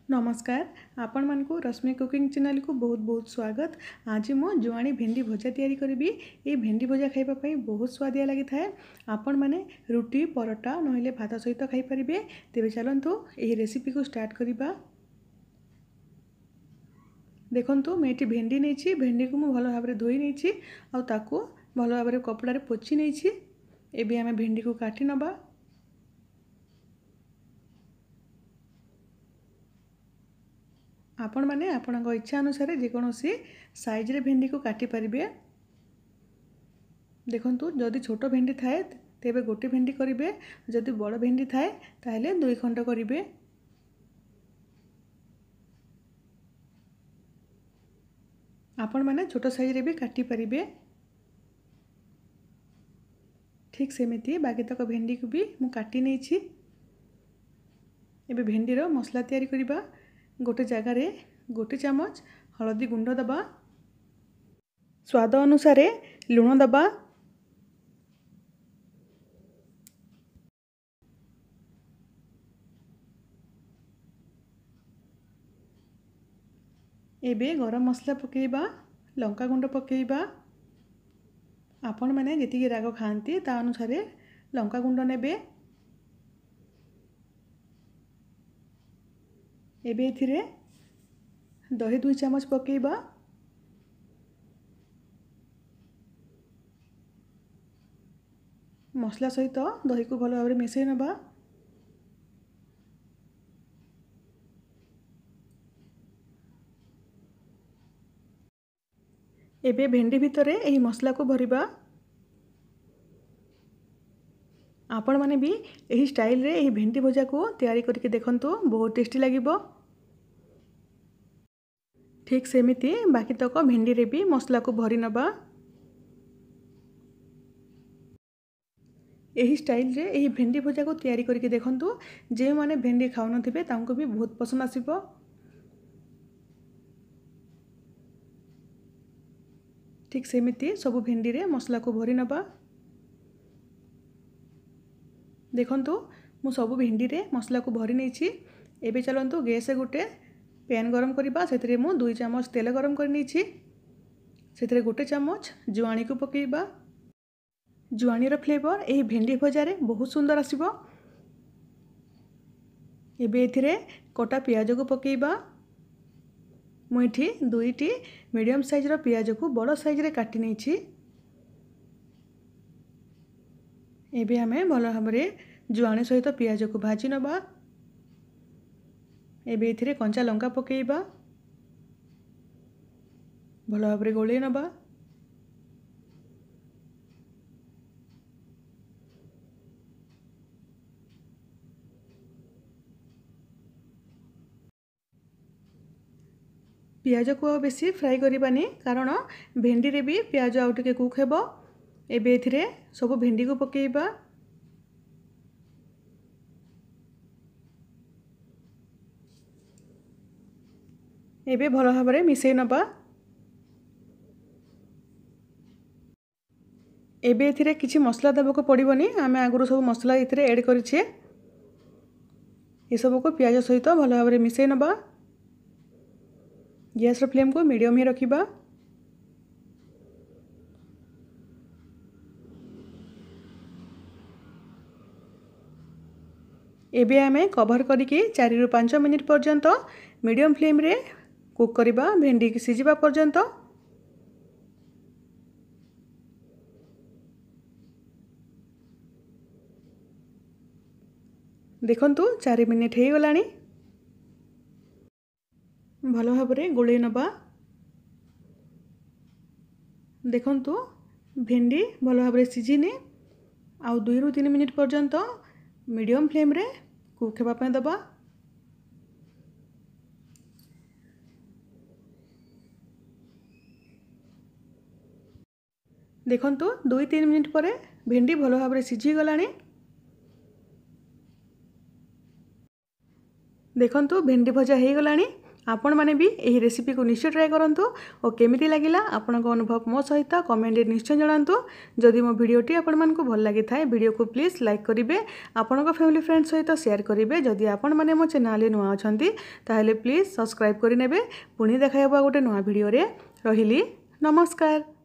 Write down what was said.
नमस्कार आपण मानकु रश्मि cooking channel को बहुत बहुत स्वागत। आज मो जुआणी भेंडी भजा तैयारी करी। ये भेंडी भजा खाइबा पई बहुत स्वादिया लगी थाए। आपण माने रुटी परोटा नहले भात सहित खाई परिबे। तेबे चलंतु एही रेसिपी को स्टार्ट करिबा। देखंतु मैं एटी भेंडी नेछि। भेंडी को मु भलो भाबरे धोई नेछि आ ताकू भलो भाबरे कपड़ा रे पोछि नेछि। एबे हमें भेंडी को काटी नबा। आपण माने आपणक इच्छा अनुसार जेकोसी साइज रे भेंडी को काटी परिबे। देखंतु जदि छोट भेंडी थाए तेबे गोटे भेंडी करिवे, जदि बड़ भेंडी थाए ताहले दुई खंड करिवे। आपण माने छोट साइज रे भी काटी परिबे। ठीक सेमिति बाकी तक भेंडी को भी मु काटी नै छी। एबे भेंडी रो मसला तैयारी करिबा। गोटे जगार गोटे चामच हलदी गुंड दबा, स्वाद अनुसार लुण दबा, एबे गरम मसला पकेइबा, लंका गुंड पकेइबा। आपण माने जेतिकी राग खाती ता अनुसार लंका गुंड नेबे। एबे एथिरे दही 2 चामच पकेइबा। मसला सहित दही को भलो भाबरे मिसई नबा। एबे भेंडी भितरे एही मसला को भरिबा। आपण माने भी एही स्टाइल रे एही भेंडी भजा को तैयारी करके देखंतु, बहुत टेस्टी लागिबो। ठीक सेमिति बाकी तक भेंडी रे भी मसला को भरी नबा। एही स्टाइल रे एही भेंडी भजा को तैयारी करके देखंतु, जे माने भेंडी खाउ नथिबे तांको भी बहुत पसंद आसीबो। ठीक सेमिति सब भेंडी रे मसला को भरी नबा। देखंतु मु सब भेंडी रे मसला को भरी नै छी। एबे चलंतु गैस गोटे पैन गरम करिबा। सेतरे मु 2 चामच तेल गरम कर नै छी। सेतरे गोटे चामच जुआणी को पकेइबा। जुआणी रो फ्लेवर एही भेंडी भजा रे बहुत सुंदर आसीबो। एबे एथिरे कटा पियाज को पकेइबा। मु एठी 2टी मीडियम साइज रो पियाज को बड़ साइज रे काटी नै छी। एबे हमें भलो भाबरे जुआणी सहित पियाज को भाजी नबा। एबे एथिरे कंचा लंका पकेइबा। भलो भाबरे गोळे नबा। पियाज को बेसी फ्राई करिबानी, कारण भेंडी रे भी पियाज आउ टिके कुक हेबो। एबे एथिरे सब भेंडी को पकेइबा। एबे भलो भाबरे मिसई नबा। एबे एथिरे किछि मसला देबको पड़िबोनी। आमे आगुरु सब मसला एथिरे ऐड करिछे। ए सब को पियाज सहित भलो भाबरे मिसई नबा। गैस रो फ्लेम को मीडियम ही रखिबा। एबे आमे कवर करिके 4 रु 5 मिनिट पर्यंत मीडियम फ्लेम रे कुक करिबा, भेंडी की सिजिबा पर्यंत। देखंतु 4 मिनिट हे गलानी। भलो भाबरे गोळे नबा। देखंतु भेंडी भलो भाबरे सिजिनी। आ 2 रु 3 मिनिट पर्यंत मीडियम फ्लेम रे कुक हेबा पय दबा। देखंतु 2-3 मिनिट परे भेंडी भलो भाबरे सिझी गलानी। देखंतु भेंडी भजा हे गलानी। आपण मैंने भी यही रेसिपी को निश्चय ट्राए करंतु और केमिति लागिला आपनक अनुभव मो सहित कमेंट निश्चय जणांतु। जदि मो वीडियोटी आपण मानकु भल लागि थाए वीडियो को प्लीज लाइक करिवे, आपनक फैमिली फ्रेंड सहित शेयर करिवे। जदि आपण माने मो चैनल नुआ अछंती ताहेले प्लीज सब्सक्राइब करि नेबे। पुणी देखा हेबा गोटे नुआ वीडियो रे। रहिली नमस्कार।